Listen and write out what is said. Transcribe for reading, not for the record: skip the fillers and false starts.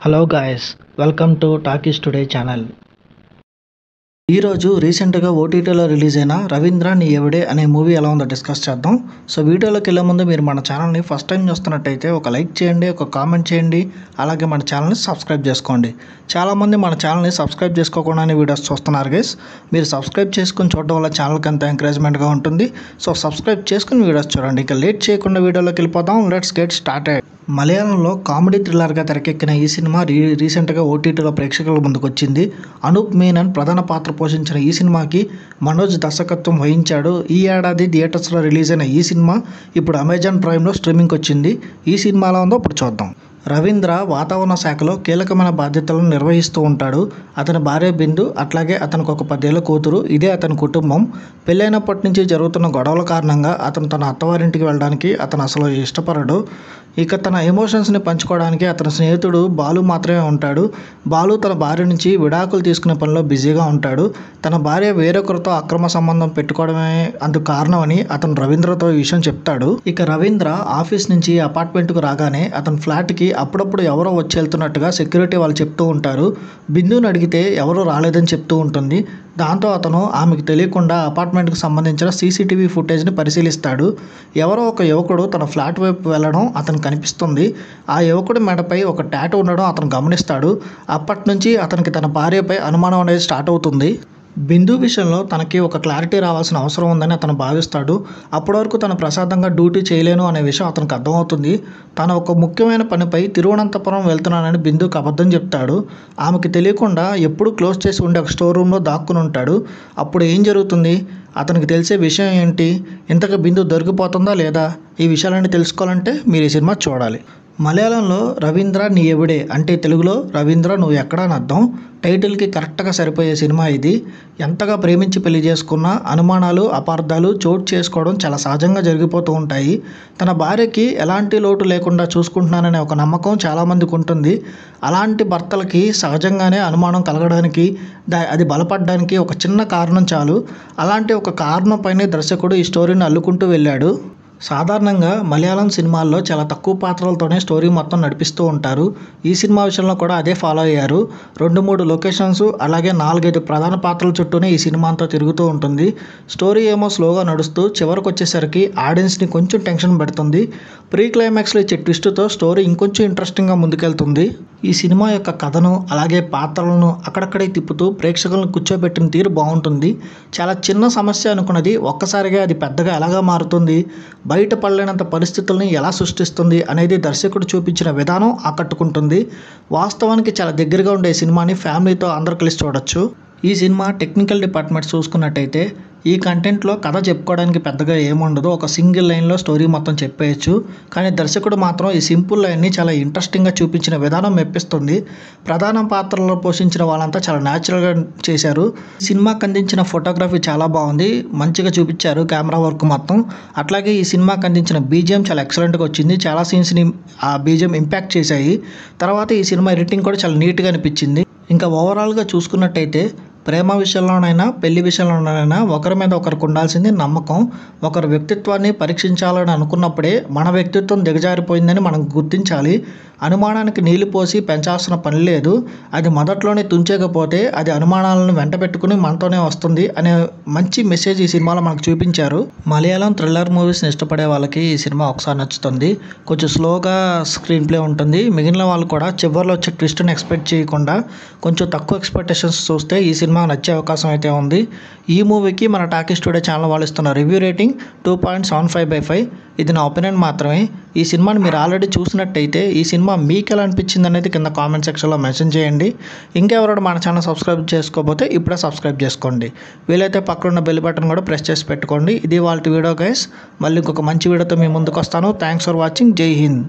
Hello guys, welcome to talkies today channel. ఈరోజు రీసెంట్గా ఓటీటీలో రిలీజ్ అయిన రవీంద్ర నీ ఎవడే అనే మూవీ ఎలా ఉందో డిస్కస్ చేద్దాం. సో వీడియోలోకి వెళ్ళే ముందు మీరు మన ఛానల్ని ఫస్ట్ టైం చూస్తున్నట్టయితే ఒక లైక్ చేయండి, ఒక కామెంట్ చేయండి, అలాగే మన ఛానల్ని సబ్స్క్రైబ్ చేసుకోండి. చాలామంది మన ఛానల్ని సబ్స్క్రైబ్ చేసుకోకుండానే వీడియోస్ చూస్తున్నారు గైస్. మీరు సబ్స్క్రైబ్ చేసుకుని చూడడం వల్ల ఛానల్కి అంత ఎంకరేజ్మెంట్గా ఉంటుంది. సో సబ్స్క్రైబ్ చేసుకుని వీడియోస్ చూడండి. ఇక లేట్ చేయకుండా వీడియోలోకి వెళ్ళిపోదాం. Let's get started. మలయాళంలో కామెడీ థ్రిల్లర్గా తెరకెక్కిన ఈ సినిమా రీసెంట్గా ఓటీటీలో ప్రేక్షకుల ముందుకు వచ్చింది. అనూప్ మీనన్ ప్రధాన పాత్ర పోషించిన ఈ సినిమాకి మనోజ్ దర్శకత్వం వహించాడు. ఈ ఏడాది థియేటర్స్లో రిలీజ్ అయిన ఈ సినిమా ఇప్పుడు అమెజాన్ ప్రైమ్లో స్ట్రీమింగ్కి వచ్చింది. ఈ సినిమా ఎలా ఉందో ఇప్పుడు చూద్దాం. రవీంద్ర వాతావరణ శాఖలో కీలకమైన బాధ్యతలను నిర్వహిస్తూ ఉంటాడు. అతని భార్య బిందు, అట్లాగే అతనికి ఒక 10 ఏళ్ల కూతురు. ఇదే అతని కుటుంబం. పెళ్ళైనప్పటి నుంచి జరుగుతున్న గొడవల కారణంగా అతను తన అత్తవారింటికి వెళ్ళడానికి అతను అసలు ఇష్టపడడు. ఇక తన ఎమోషన్స్ని పంచుకోవడానికి అతని స్నేహితుడు బాలు మాత్రమే ఉంటాడు. బాలు తన భార్య నుంచి విడాకులు తీసుకునే పనిలో బిజీగా ఉంటాడు. తన భార్య వేరొకరితో అక్రమ సంబంధం పెట్టుకోవడమే అందుకు కారణమని అతను రవీంద్రతో ఈ విషయం చెప్తాడు. ఇక రవీంద్ర ఆఫీస్ నుంచి అపార్ట్మెంట్కు రాగానే అతని ఫ్లాట్కి అప్పుడప్పుడు ఎవరో వచ్చి వెళ్తున్నట్టుగా సెక్యూరిటీ వాళ్ళు చెప్తూ ఉంటారు. బిందుని అడిగితే ఎవరూ రాలేదని చెప్తూ ఉంటుంది. దాంతో అతను ఆమెకు తెలియకుండా అపార్ట్మెంట్కి సంబంధించిన సీసీటీవీ ఫుటేజ్ని పరిశీలిస్తాడు. ఎవరో ఒక యువకుడు తన ఫ్లాట్ వైపు వెళ్ళడం అతను కనిపిస్తుంది. ఆ యువకుడి మెడపై ఒక టాటూ ఉండడం అతను గమనిస్తాడు. అప్పటి నుంచి అతనికి తన భార్యపై అనుమానం అనేది స్టార్ట్ అవుతుంది. బిందు విషయంలో తనకి ఒక క్లారిటీ రావాల్సిన అవసరం ఉందని అతను భావిస్తాడు. అప్పటి వరకు తను ప్రశాంతంగా డ్యూటీ చేయలేను అనే విషయం అతనికి అర్థమవుతుంది. తను ఒక ముఖ్యమైన పనిపై తిరువనంతపురం వెళ్తున్నానని బిందుకు అబద్ధం చెప్తాడు. ఆమెకి తెలియకుండా ఎప్పుడూ క్లోజ్ చేసి ఉండే ఒక స్టోర్ రూమ్లో దాక్కుని ఉంటాడు. అప్పుడు ఏం జరుగుతుంది? అతనికి తెలిసే విషయం ఏంటి? ఇంతకు బిందు దొరికిపోతుందా లేదా? ఈ విషయాలన్నీ తెలుసుకోవాలంటే మీరు ఈ సినిమా చూడాలి. మలయాళంలో రవీంద్ర నీ ఎవడే అంటే తెలుగులో రవీంద్ర నువ్వు ఎక్కడ అని అర్థం. టైటిల్కి కరెక్ట్గా సరిపోయే సినిమా ఇది. ఎంతగా ప్రేమించి పెళ్లి చేసుకున్నా అనుమానాలు, అపార్థాలు చోటు చేసుకోవడం చాలా సహజంగా జరిగిపోతూ ఉంటాయి. తన భార్యకి ఎలాంటి లోటు లేకుండా చూసుకుంటున్నాననే ఒక నమ్మకం చాలామందికి ఉంటుంది. అలాంటి భర్తలకి సహజంగానే అనుమానం కలగడానికి, అది బలపడడానికి ఒక చిన్న కారణం చాలు. అలాంటి ఒక కారణం పైనే దర్శకుడు ఈ స్టోరీని అల్లుకుంటూ వెళ్ళాడు. సాధారణంగా మలయాళం సినిమాల్లో చాలా తక్కువ పాత్రలతోనే స్టోరీ మొత్తం నడిపిస్తూ ఉంటారు. ఈ సినిమా విషయంలో కూడా అదే ఫాలో అయ్యారు. 2-3 లొకేషన్స్, అలాగే 4-5 ప్రధాన పాత్రల చుట్టూనే ఈ సినిమా అంతా తిరుగుతూ ఉంటుంది. స్టోరీ ఏమో స్లోగా నడుస్తూ చివరికి వచ్చేసరికి ఆడియన్స్ని కొంచెం టెన్షన్ పెడుతుంది. ప్రీ క్లైమాక్స్లో ఇచ్చే ట్విస్ట్తో స్టోరీ ఇంకొంచెం ఇంట్రెస్టింగ్గా ముందుకెళ్తుంది. ఈ సినిమా యొక్క కథను, అలాగే పాత్రలను అక్కడక్కడే తిప్పుతూ ప్రేక్షకులను కూర్చోబెట్టిన తీరు బాగుంటుంది. చాలా చిన్న సమస్య అనుకున్నది ఒక్కసారిగా అది పెద్దగా ఎలాగా మారుతుంది, బయట పడలేనంత పరిస్థితుల్ని ఎలా సృష్టిస్తుంది అనేది దర్శకుడు చూపించిన విధానం ఆకట్టుకుంటుంది. వాస్తవానికి చాలా దగ్గరగా ఉండే సినిమాని ఫ్యామిలీతో అందరూ కలిసి చూడొచ్చు. ఈ సినిమా టెక్నికల్ డిపార్ట్మెంట్ చూసుకున్నట్టయితే ఈ కంటెంట్లో కథ చెప్పుకోవడానికి పెద్దగా ఏముండదు. ఒక సింగిల్ లైన్లో స్టోరీ మొత్తం చెప్పేయచ్చు. కానీ దర్శకుడు మాత్రం ఈ సింపుల్ లైన్ని చాలా ఇంట్రెస్టింగ్గా చూపించిన విధానం మెప్పిస్తుంది. ప్రధాన పాత్రలో పోషించిన వాళ్ళంతా చాలా న్యాచురల్గా చేశారు. సినిమాకి అందించిన ఫోటోగ్రఫీ చాలా బాగుంది, మంచిగా చూపించారు కెమెరా వర్క్ మొత్తం. అట్లాగే ఈ సినిమాకి అందించిన బీజిఎం చాలా ఎక్సలెంట్గా వచ్చింది. చాలా సీన్స్ని ఆ బీజిఎం ఇంపాక్ట్ చేశాయి. తర్వాత ఈ సినిమా ఎడిటింగ్ కూడా చాలా నీట్గా అనిపించింది. ఇంకా ఓవరాల్గా చూసుకున్నట్టయితే ప్రేమ విషయంలోనైనా పెళ్లి విషయంలోనైనా ఒకరి మీద ఒకరికి ఉండాల్సింది నమ్మకం. ఒకరి వ్యక్తిత్వాన్ని పరీక్షించాలని అనుకున్నప్పుడే మన వ్యక్తిత్వం దిగజారిపోయిందని మనం గుర్తించాలి. అనుమానానికి నీళ్లు పోసి పెంచాల్సిన పని లేదు. అది మొదట్లోనే తుంచకపోతే అది అనుమానాలను వెంట పెట్టుకుని మనతోనే వస్తుంది అనే మంచి మెసేజ్ ఈ సినిమాలో మనకు చూపించారు. మలయాళం థ్రిల్లర్ మూవీస్ని ఇష్టపడే వాళ్ళకి ఈ సినిమా ఒకసారి నచ్చుతుంది. కొంచెం స్లోగా స్క్రీన్ ప్లే ఉంటుంది. మిగిలిన వాళ్ళు కూడా చివరిలో వచ్చే ట్విస్ట్ని ఎక్స్పెక్ట్ చేయకుండా కొంచెం తక్కువ ఎక్స్పెక్టేషన్స్ చూస్తే ఈ సినిమా నచ్చే అవకాశం అయితే ఉంది. ఈ మూవీకి మన టాకీస్ టుడే ఛానల్ వాళ్ళు ఇస్తున్న రివ్యూ రేటింగ్ 2.75/5. ఇది నా ఒపీనియన్ మాత్రమే. ఈ సినిమాని మీరు ఆల్రెడీ చూసినట్టయితే ఈ సినిమా మీకు ఎలా అనిపించింది అనేది కింద కామెంట్ సెక్షన్లో మెన్షన్ చేయండి. ఇంకెవరైనా మన ఛానల్ సబ్స్క్రైబ్ చేసుకోకపోతే ఇప్పుడే సబ్స్క్రైబ్ చేసుకోండి. వీలైతే పక్కన బెల్ బటన్ కూడా ప్రెస్ చేసి పెట్టుకోండి. ఇది వాళ్ళ వీడియో గైస్. మళ్ళీ ఇంకొక మంచి వీడియోతో మీ ముందుకు వస్తాను. Thanks for watching. జై హింద్.